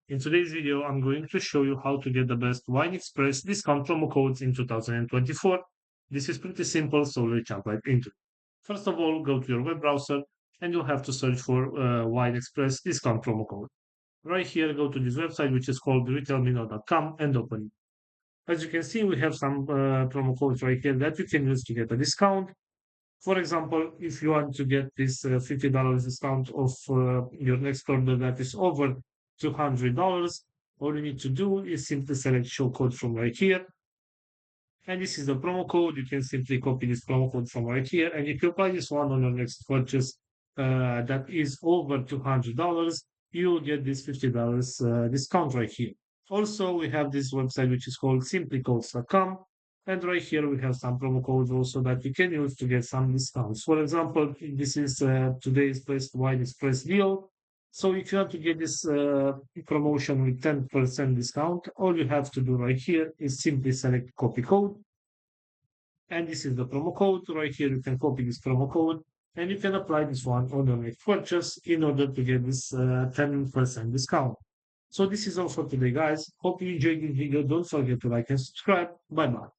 In today's video, I'm going to show you how to get the best Wine Express discount promo codes in 2024. This is pretty simple, so let's jump right into it. First of all, go to your web browser and you'll have to search for Wine Express discount promo code. Right here, go to this website, which is called retailmino.com, and open it. As you can see, we have some promo codes right here that you can use to get a discount. For example, if you want to get this $50 discount of your next order that is over $200, all you need to do is simply select show code from right here. And this is the promo code. You can simply copy this promo code from right here. And if you apply this one on your next purchase that is over $200, you will get this $50 discount right here. Also, we have this website which is called simplycodes.com. And right here we have some promo codes also that you can use to get some discounts. For example, this is today's best wine express deal. So if you want to get this promotion with 10% discount, all you have to do right here is simply select copy code. And this is the promo code. Right here you can copy this promo code and you can apply this one on your next purchase in order to get this 10% discount. So this is all for today, guys. Hope you enjoyed this video. Don't forget to like and subscribe. Bye bye.